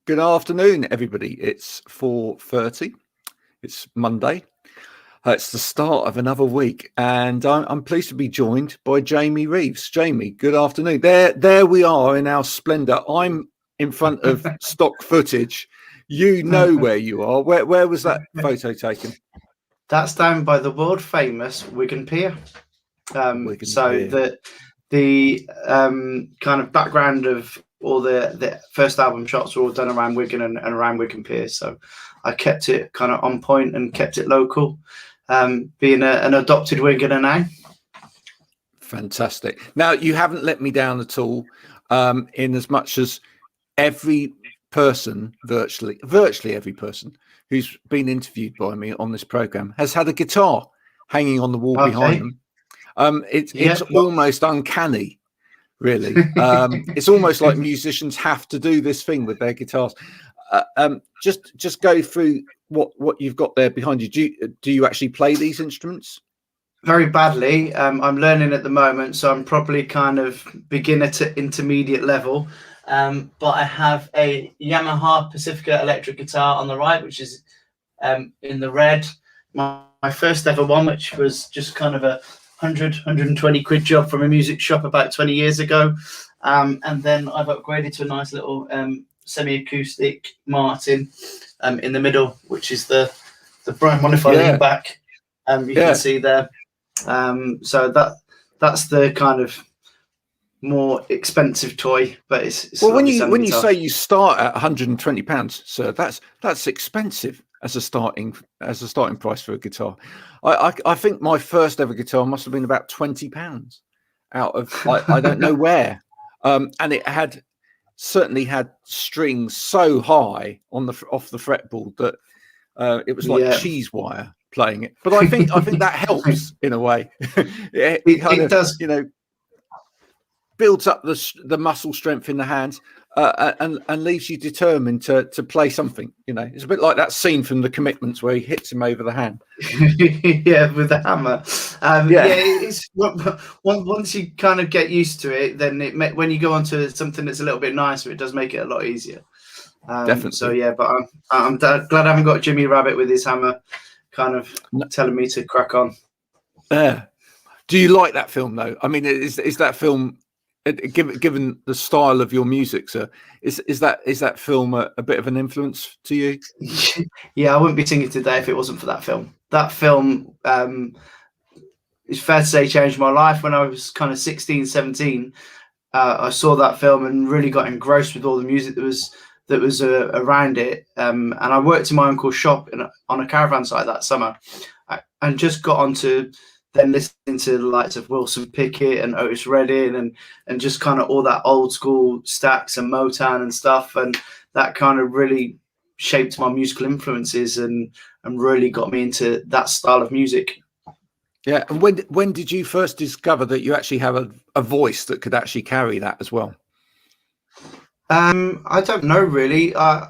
Good afternoon, everybody. It's 4:30. It's Monday. It's the start of another week, and I'm pleased to be joined by Jamie Reeves. Jamie, good afternoon. There we are in our splendour. I'm in front of stock footage. You know where you are. Where was that photo taken? That's down by the world famous Wigan Pier. The kind of background of all the first album shots were all done around Wigan and around Wigan Pier. So I kept it kind of on point and kept it local, being an adopted Wiganer now. Fantastic. Now, you haven't let me down at all, in as much as every person, virtually every person who's been interviewed by me on this program has had a guitar hanging on the wall behind them. It's almost uncanny, really. It's almost like musicians have to do this thing with their guitars. Just go through what you've got there behind you. Do you actually play these instruments? Very badly. I'm learning at the moment, so I'm probably kind of beginner to intermediate level. But I have a Yamaha Pacifica electric guitar on the right, which is in the red. My first ever one, which was just kind of a 120 quid job from a music shop about 20 years ago. And then I've upgraded to a nice little semi-acoustic Martin in the middle, which is the brown one. If I lean back, you can see there. So that's the kind of more expensive toy, but it's well, when you say you start at £120, sir, that's expensive as a starting price for a guitar. I think my first ever guitar must have been about £20 out of I don't know where, and it certainly had strings so high off the fretboard that it was like cheese wire playing it. But I think that helps in a way. it does, builds up the muscle strength in the hands, and leaves you determined to play something. It's a bit like that scene from The Commitments where he hits him over the hand. With the hammer. It's once you kind of get used to it, then when you go on to something that's a little bit nicer, it does make it a lot easier. Definitely. So but I'm glad I haven't got Jimmy Rabbit with his hammer kind of telling me to crack on. Do you like that film though? I mean, is that film, given the style of your music, sir, is that film a bit of an influence to you? Yeah, I wouldn't be singing today if it wasn't for that film. That film, it's fair to say, changed my life. When I was kind of 16, 17, I saw that film and really got engrossed with all the music that was around it. And I worked in my uncle's shop on a caravan site that summer, and just got onto then listening to the likes of Wilson Pickett and Otis Redding and just kind of all that old school Stax and Motown and stuff. And that kind of really shaped my musical influences and really got me into that style of music. Yeah. And when did you first discover that you actually have a voice that could actually carry that as well? I don't know, really. I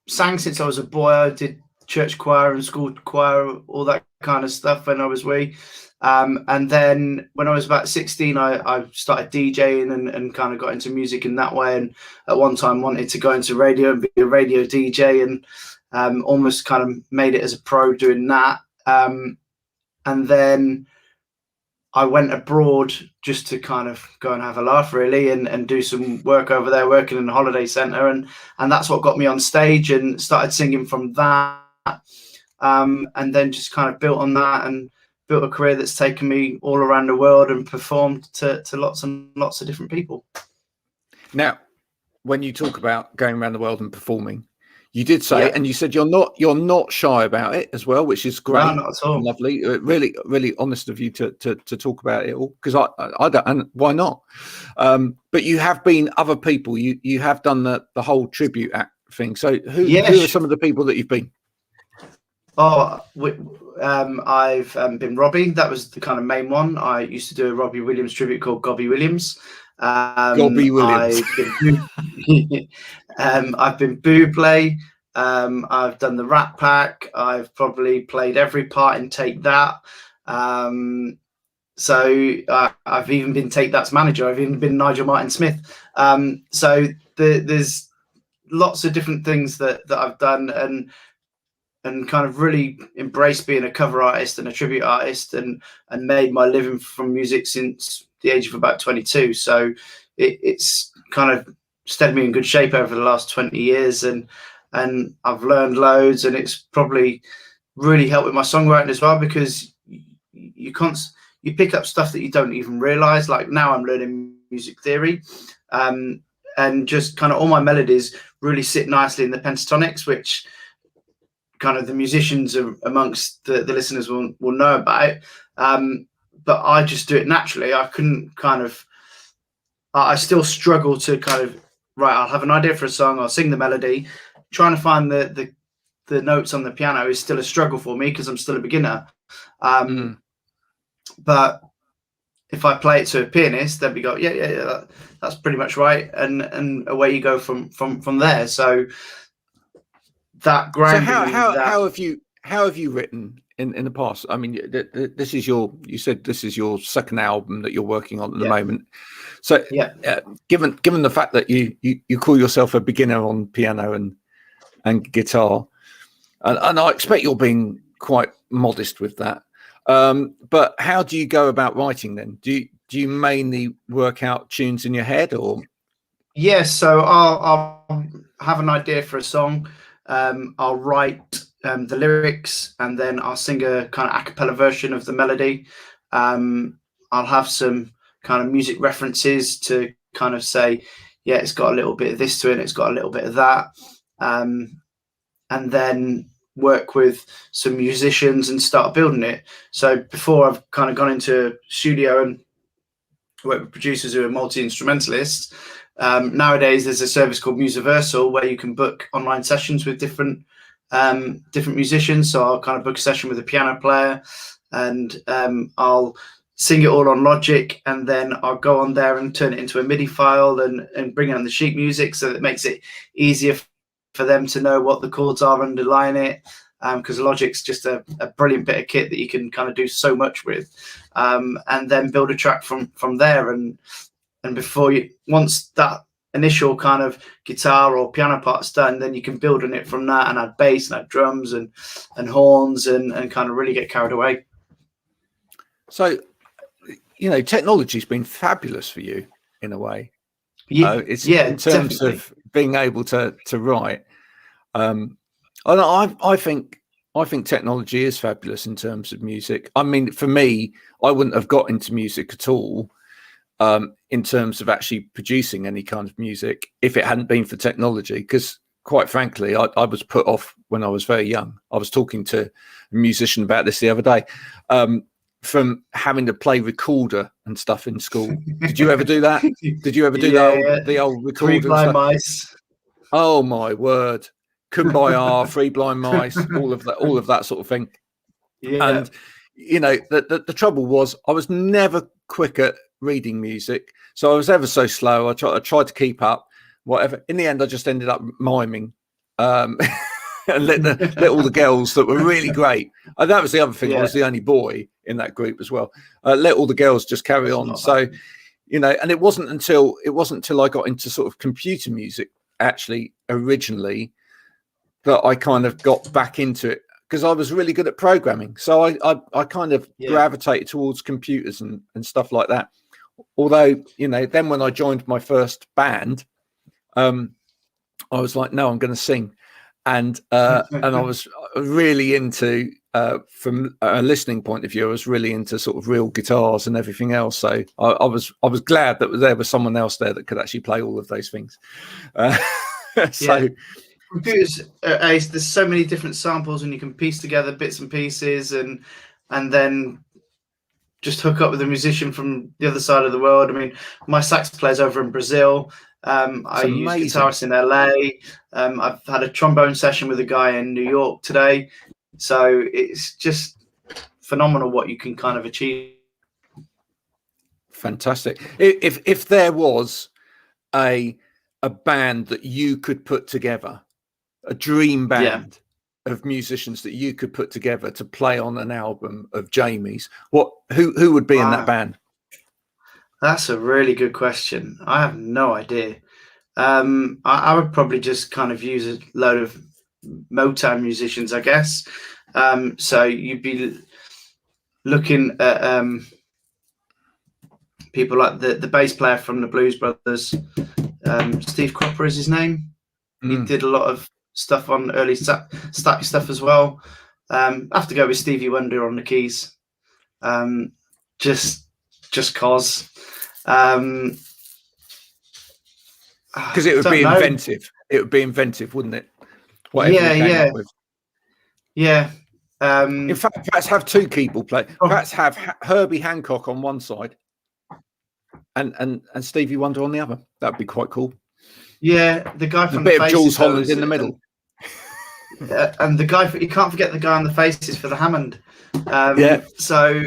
sang since I was a boy. I did church choir and school choir, all that kind of stuff when I was wee. And then when I was about 16, I started DJing and kind of got into music in that way. And at one time wanted to go into radio and be a radio DJ, and almost kind of made it as a pro doing that. And then I went abroad just to kind of go and have a laugh, really, and do some work over there, working in a holiday centre. And that's what got me on stage and started singing from that. And then just kind of built on that and built a career that's taken me all around the world and performed to lots and lots of different people. Now, when you talk about going around the world and performing, you did say, and you said you're not shy about it as well, which is great. No, not at all. Lovely, really, really honest of you to talk about it all, because I don't, and why not? But you have been other people. You have done the whole tribute act thing. So who are some of the people that you've been? I've been Robbie. That was the kind of main one. I used to do a Robbie Williams tribute called Gobby Williams. Gobby Williams. I've been Bublé. I've done the Rat Pack. I've probably played every part in Take That. So I've even been Take That's manager. I've even been Nigel Martin Smith. So there's lots of different things that I've done, and kind of really embraced being a cover artist and a tribute artist, and made my living from music since the age of about 22. So it's kind of steadied me in good shape over the last 20 years, and I've learned loads, and it's probably really helped with my songwriting as well, because you pick up stuff that you don't even realize. Like now I'm learning music theory, and just kind of all my melodies really sit nicely in the pentatonics, which kind of the musicians amongst the listeners will know about. But I just do it naturally. I couldn't I still struggle to right, I'll have an idea for a song, I'll sing the melody. Trying to find the notes on the piano is still a struggle for me, because I'm still a beginner. But if I play it to a pianist, then we go, yeah, that's pretty much right, and away you go from there. So that grounding. So how have you written in the past? I mean, this is you said this is your second album that you're working on at the moment. So given the fact that you call yourself a beginner on piano and guitar, and I expect you're being quite modest with that. But how do you go about writing then? Do you mainly work out tunes in your head, or? Yes, so I'll have an idea for a song. I'll write the lyrics, and then I'll sing a kind of a cappella version of the melody. I'll have some kind of music references to kind of say, yeah, it's got a little bit of this to it, it's got a little bit of that. And then work with some musicians and start building it. So before I've kind of gone into a studio and work with producers who are multi-instrumentalists, nowadays there's a service called Musiversal where you can book online sessions with different musicians. So I'll kind of book a session with a piano player, and I'll sing it all on Logic, and then I'll go on there and turn it into a MIDI file and bring on the sheet music, so that it makes it easier for them to know what the chords are underlying it, because Logic's just a brilliant bit of kit that you can kind of do so much with, and then build a track from there. And once that initial kind of guitar or piano part's done, then you can build on it from that, and add bass and add drums and horns, and kind of really get carried away. So, technology's been fabulous for you in a way. It's in terms definitely. of being able to write. I think technology is fabulous in terms of music. I mean, for me, I wouldn't have got into music at all, in terms of actually producing any kind of music, if it hadn't been for technology. Because quite frankly, I was put off when I was very young. I was talking to a musician about this the other day. From having to play recorder and stuff in school. Did you ever do that? Did you ever do the old recorder? 3 Blind Mice. Oh my word! Kumbaya, 3 Blind Mice, all of that sort of thing. Yeah. And the trouble was, I was never quick at reading music, so I was ever so slow. I tried to keep up. Whatever. In the end, I just ended up miming. And let all the girls that were really great. And that was the other thing. Yeah. I was the only boy in that group as well. Let all the girls just carry on. So, and it wasn't until I got into sort of computer music, actually, originally, that I kind of got back into it, because I was really good at programming. So I kind of gravitated towards computers and stuff like that. Although, then when I joined my first band, I was like, no, I'm going to sing. And I was really into, from a listening point of view, I was really into sort of real guitars and everything else. So I was glad that there was someone else there that could actually play all of those things. So computers, there's so many different samples, and you can piece together bits and pieces, and then just hook up with a musician from the other side of the world. I mean, my sax player's over in Brazil. I use guitarists in LA. I've had a trombone session with a guy in New York today. So it's just phenomenal what you can kind of achieve. Fantastic. If there was a band that you could put together, a dream band of musicians that you could put together to play on an album of Jamie's, who would be in that band? That's a really good question. I have no idea. I would probably just kind of use a load of Motown musicians, I guess. So you'd be looking at people like the bass player from the Blues Brothers, Steve Cropper is his name. He did a lot of stuff on early static stuff as well. I have to go with Stevie Wonder on the keys, just cause. Because it would be inventive. It would be inventive, wouldn't it? Whatever you came up with. Yeah. In fact, perhaps have two keyboard players. Perhaps have Herbie Hancock on one side and Stevie Wonder on the other. That'd be quite cool. Yeah, the guy from a bit of Jules Holland in the middle. And the guy, you can't forget the guy on the faces for the Hammond. So,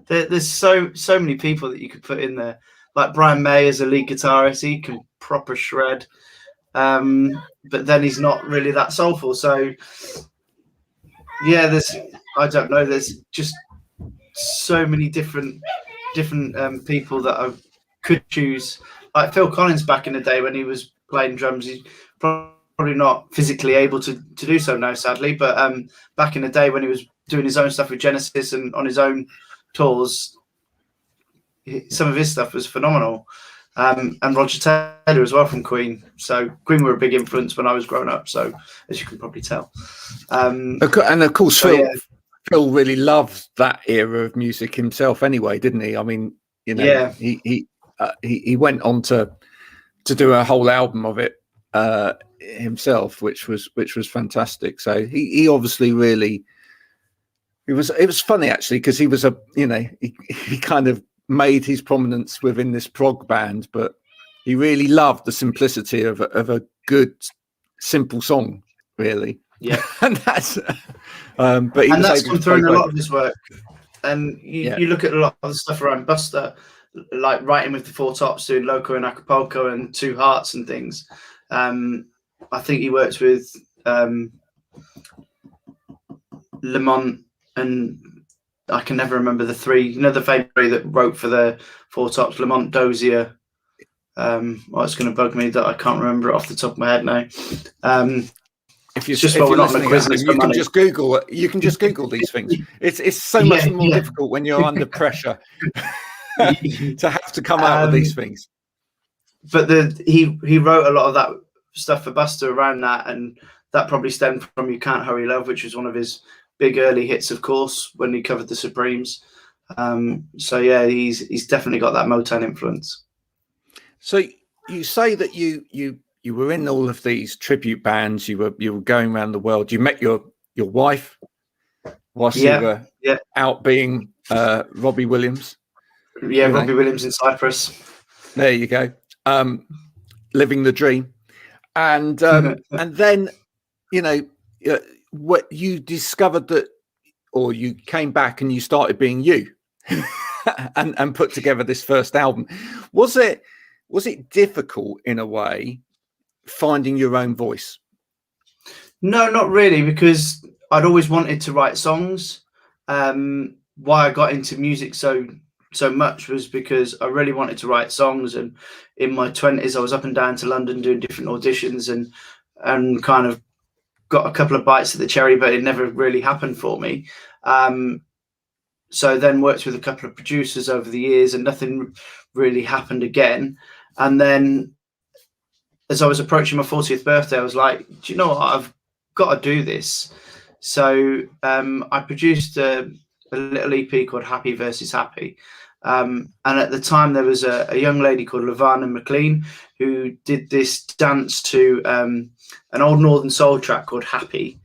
there's so many people that you could put in there. Like Brian May as a lead guitarist, he can proper shred. But then he's not really that soulful. So, yeah, there's just so many different people that I could choose. Like Phil Collins back in the day when he was playing drums, he's probably not physically able to do so now, sadly. But back in the day when he was doing his own stuff with Genesis and on his own tours, some of his stuff was phenomenal. And Roger Taylor as well from Queen. So Queen were a big influence when I was growing up. So as you can probably tell. And of course, Phil really loved that era of music himself anyway, didn't he? I mean, he went on to do a whole album of it himself, which was fantastic. So he obviously really, it was funny actually, because he was he kind of made his prominence within this prog band, but he really loved the simplicity of a good simple song, really. Yeah. And that's that's come through in a lot of his work. And you look at a lot of the stuff around Buster, like writing with the Four Tops, doing Loco and Acapulco and Two Hearts and things. I think he worked with Lamont, and I can never remember the three. The famous three that wrote for the Four Tops, Lamont, Dozier. It's going to bug me that I can't remember it off the top of my head now. If you're listening at home, you can just Google it. You can just Google these things. It's so much more difficult when you're under pressure to have to come out with these things. But he wrote a lot of that stuff for Buster around that, and that probably stemmed from "You Can't Hurry Love," which was one of his big early hits, of course, when he covered the Supremes. So yeah, he's definitely got that Motown influence. So you say that you were in all of these tribute bands. You were going around the world. You met your wife whilst you were out being Robbie Williams. Yeah, Robbie Williams in Cyprus. There you go. Living the dream. And and then, what you discovered that, or you came back and you started being you and put together this first album. Was it difficult in a way finding your own voice? No, not really, because I'd always wanted to write songs. Why I got into music so much was because I really wanted to write songs, and in my 20s I was up and down to London doing different auditions and kind of got a couple of bites of the cherry, but it never really happened for me. So then worked with a couple of producers over the years, and nothing really happened again. And then as I was approaching my 40th birthday, I was like, do you know what? I've got to do this. So I produced a little EP called Happy versus Happy. And at the time, there was a young lady called Lavana McLean who did this dance to an old Northern Soul track called Happy,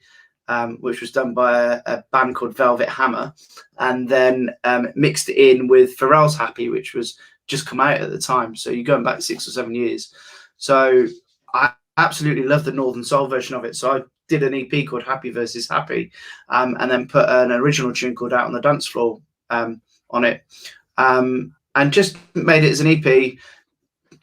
which was done by a band called Velvet Hammer, and then mixed it in with Pharrell's Happy, which was just come out at the time. So you're going back 6 or 7 years. So I absolutely love the Northern Soul version of it. So I did an EP called Happy versus Happy, and then put an original tune called Out on the Dance Floor on it. And just made it as an EP,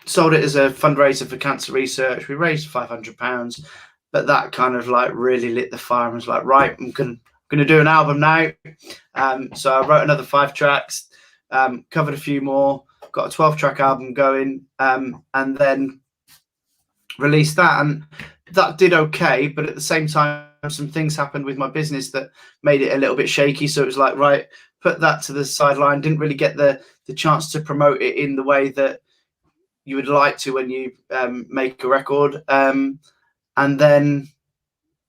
sold it as a fundraiser for cancer research. We raised £500, but that kind of like really lit the fire and was like, right, I'm going to do an album now. So I wrote another 5 tracks, covered a few more, got a 12-track album going, and then released that, and that did okay. But at the same time, some things happened with my business that made it a little bit shaky. So it was like, right, put that to the sideline. Didn't really get the chance to promote it in the way that you would like to when you make a record. And then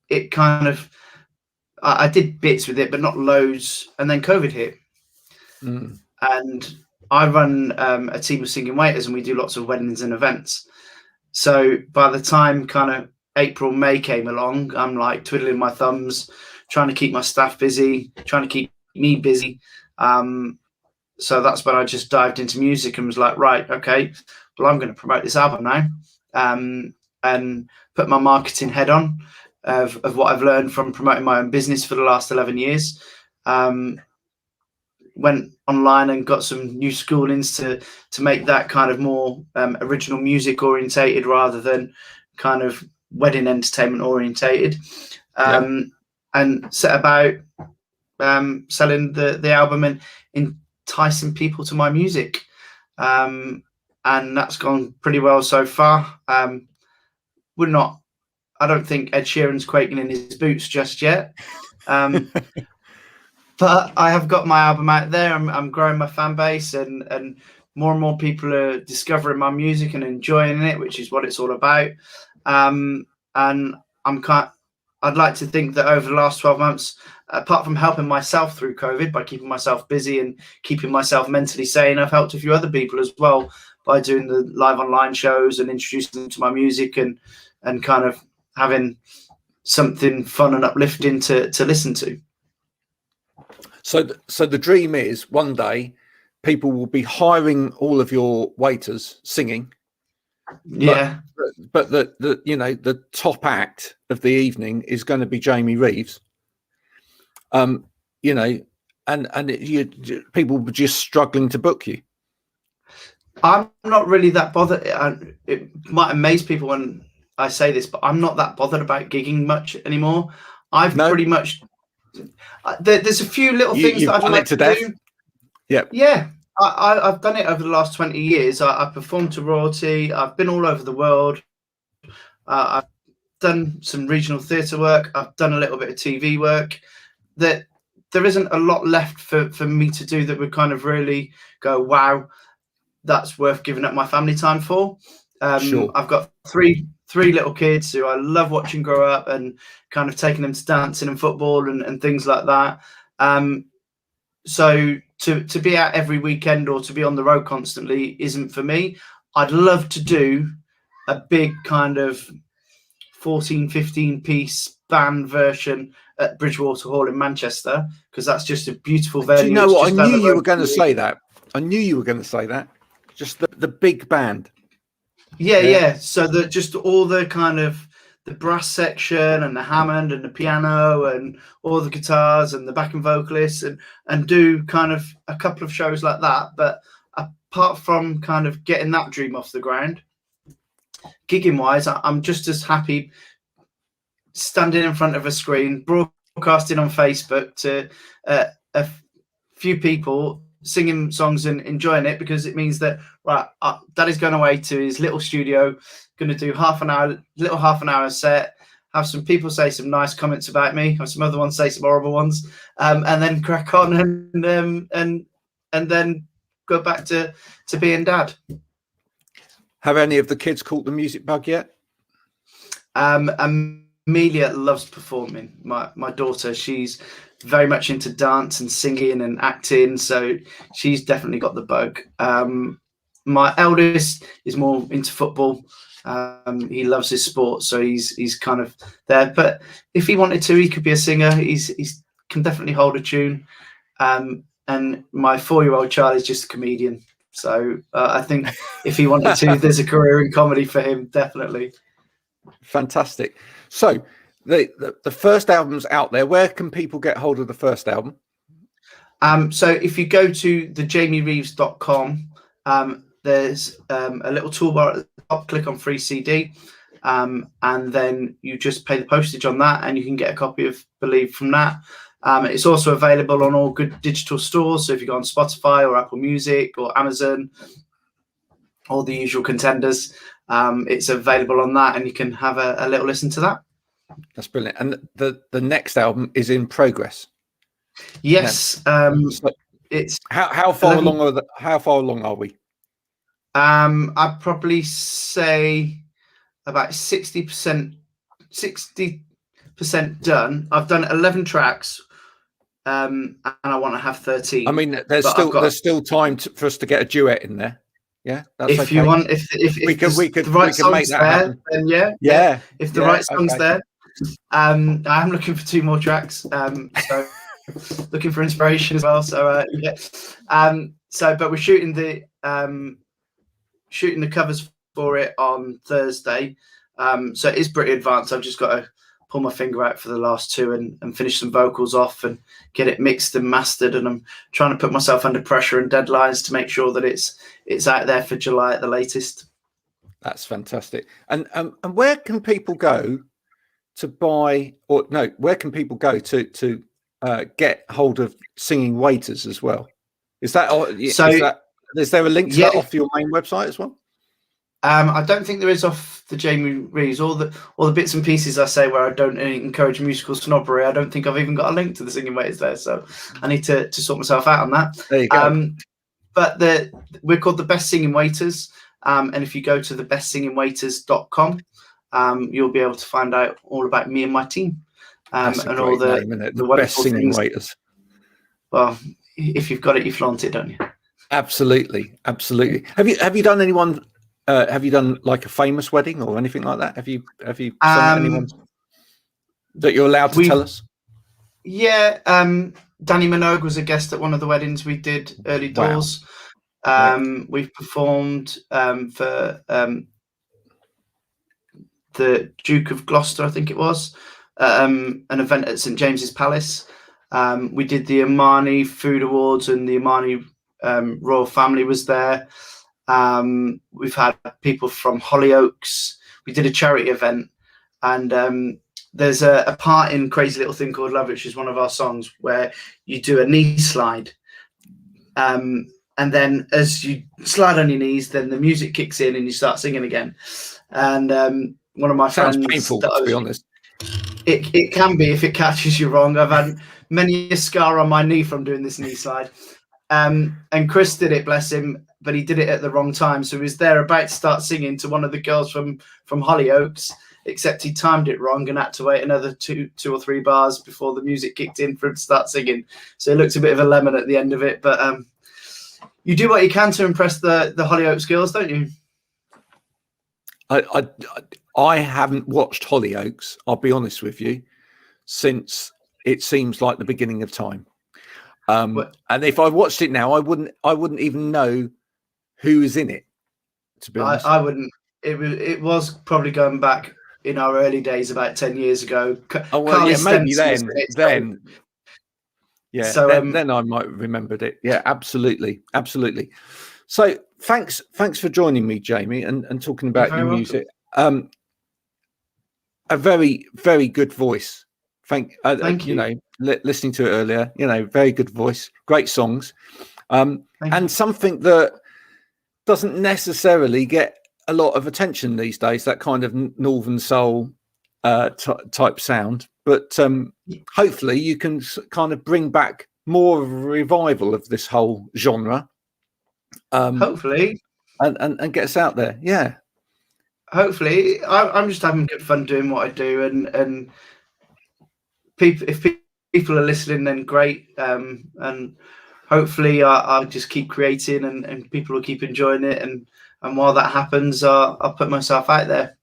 it kind of, I did bits with it, but not loads. And then COVID hit. And I run a team of singing waiters, and we do lots of weddings and events. So by the time kind of April, May came along, I'm like twiddling my thumbs, trying to keep my staff busy, trying to keep me busy. So that's when I just dived into music and was like, right, okay, well, I'm going to promote this album now, and put my marketing head on of what I've learned from promoting my own business for the last 11 years. Went online and got some new schoolings to make that kind of more original music orientated rather than kind of wedding entertainment orientated, and set about selling the album and enticing people to my music, and that's gone pretty well so far. I don't think Ed Sheeran's quaking in his boots just yet. But I have got my album out there. I'm growing my fan base, and more people are discovering my music and enjoying it, which is what it's all about. And I'd like to think that over the last 12 months, apart from helping myself through COVID by keeping myself busy and keeping myself mentally sane, I've helped a few other people as well by doing the live online shows and introducing them to my music and kind of having something fun and uplifting to listen to. So the dream is one day people will be hiring all of your waiters singing. Yeah. But the top act of the evening is going to be Jamie Reeves. And people were just struggling to book you. I'm not really that bothered. It might amaze people when I say this, but I'm not that bothered about gigging much anymore. Pretty much. There's a few little things that I'd like to do. Yeah. I've done it over the last 20 years. I've performed to royalty. I've been all over the world. I've done some regional theatre work. I've done a little bit of TV work. That there isn't a lot left for me to do that would kind of really go, wow, that's worth giving up my family time for. Sure. I've got three little kids who I love watching grow up and kind of taking them to dancing and football and things like that. So to be out every weekend or to be on the road constantly isn't for me. I'd love to do a big kind of 14, 15 piece band version at Bridgewater Hall in Manchester, because that's just a beautiful venue. Do you know what? I knew you were going to say that. I knew you were going to say that. Just the big band. Yeah. So just all the kind of the brass section and the Hammond and the piano and all the guitars and the backing vocalists and do kind of a couple of shows like that. But apart from kind of getting that dream off the ground, gigging wise, I'm just as happy standing in front of a screen, broadcasting on Facebook to a few people, singing songs and enjoying it, because it means that Daddy's going away to his little studio, going to do half an hour set, have some people say some nice comments about me, have some other ones say some horrible ones, and then crack on and then go back to being dad. Have any of the kids caught the music bug yet? Amelia loves performing. My daughter, she's very much into dance and singing and acting, so she's definitely got the bug. My eldest is more into football. He loves his sport, so he's kind of there. But if he wanted to, he could be a singer. He's can definitely hold a tune. And my 4-year-old child is just a comedian. So I think if he wanted to, there's a career in comedy for him, definitely. Fantastic. So the first album's out there. Where can people get hold of the first album? So if you go to thejamiereeves.com, there's a little toolbar at the top, click on free CD, and then you just pay the postage on that and you can get a copy of Believe from that. It's also available on all good digital stores. So if you go on Spotify or Apple Music or Amazon, all the usual contenders, it's available on that, and you can have a little listen to that. That's brilliant. And the next album is in progress. Yes. So it's how far along how far along are we? I'd probably say about 60% done. I've done 11 tracks, and I want to have 13. I mean, there's still time for us to get a duet in there. Yeah, that's if okay. You want, if we could the right song's make that there, happen. then yeah. If the right song's there, I'm looking for 2 more tracks. So looking for inspiration as well. So yeah. But we're shooting the covers for it on Thursday. So it is pretty advanced. I've just got to pull my finger out for the last 2 and finish some vocals off and get it mixed and mastered. And I'm trying to put myself under pressure and deadlines to make sure that it's out there for July at the latest. That's fantastic. And where can people go to buy, or no, where can people go to get hold of Singing Waiters as well? Is there a link to that off your main website as well? I don't think there is off the Jamie Reeves. All the bits and pieces I say where I don't encourage musical snobbery, I don't think I've even got a link to the Singing Waiters there. So I need to sort myself out on that. There you go. But we're called the Best Singing Waiters. And if you go to thebestsingingwaiters.com, you'll be able to find out all about me and my team. That's a great name, isn't it? The Best Singing Waiters. Well, if you've got it, you flaunt it, don't you? Absolutely. Have you done anyone? Have you done like a famous wedding or anything like that? Have you sung anyone that you're allowed to tell us? Yeah, Danny Minogue was a guest at one of the weddings we did early doors. Wow. We've performed for the Duke of Gloucester, I think it was, an event at St James's Palace. We did the Imani Food Awards, and the Imani royal family was there. We've had people from Hollyoaks. We did a charity event, and there's a part in Crazy Little Thing Called Love, which is one of our songs, where you do a knee slide. And then as you slide on your knees, then the music kicks in and you start singing again. And one of my friends... Sounds painful, to be honest. It can be if it catches you wrong. I've had many a scar on my knee from doing this knee slide. And Chris did it, bless him, but he did it at the wrong time. So he was there about to start singing to one of the girls from Hollyoaks, except he timed it wrong and had to wait another two or three bars before the music kicked in for him to start singing. So it looked a bit of a lemon at the end of it. But you do what you can to impress the Hollyoaks girls, don't you? I haven't watched Hollyoaks, I'll be honest with you, since it seems like the beginning of time. And if I watched it now, I wouldn't even know who is in it, to be honest. I wouldn't. It was probably going back in our early days, about 10 years ago. Maybe then. Yeah, so then I might have remembered it. Yeah, absolutely. So thanks for joining me, Jamie, and talking about your music. A very, very good voice. Thank you. Know, listening to it earlier, very good voice, great songs, and something that doesn't necessarily get a lot of attention these days. That kind of northern soul type sound, but hopefully you can kind of bring back more of a revival of this whole genre. Hopefully, and get us out there. Yeah. Hopefully, I'm just having good fun doing what I do, and if people are listening, then great. And hopefully, I'll just keep creating, and people will keep enjoying it. And while that happens, I'll put myself out there.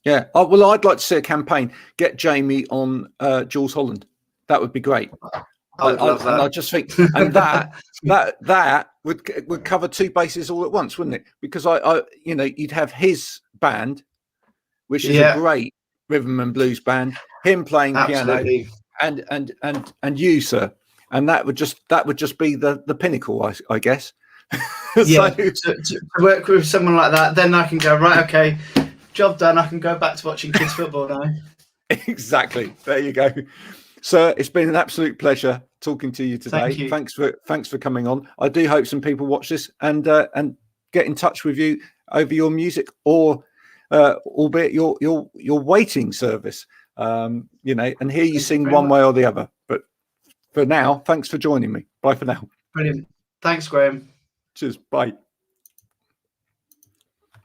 Yeah. Well, I'd like to see a campaign. Get Jamie on Jules Holland. That would be great. I would love that. And I just think, and that would cover two bases all at once, wouldn't it? Because you'd have his band, which is a great rhythm and blues band, him playing piano, and you, sir, and that would just be the pinnacle, I guess. Yeah. To work with someone like that, then I can go, right, okay, job done. I can go back to watching kids football now. Exactly. There you go. Sir, it's been an absolute pleasure talking to you today. Thank you. Thanks for coming on. I do hope some people watch this and get in touch with you over your music, or albeit your waiting service. And hear you sing one way or the other. But for now, thanks for joining me. Bye for now. Brilliant. Thanks, Graham. Cheers. Bye.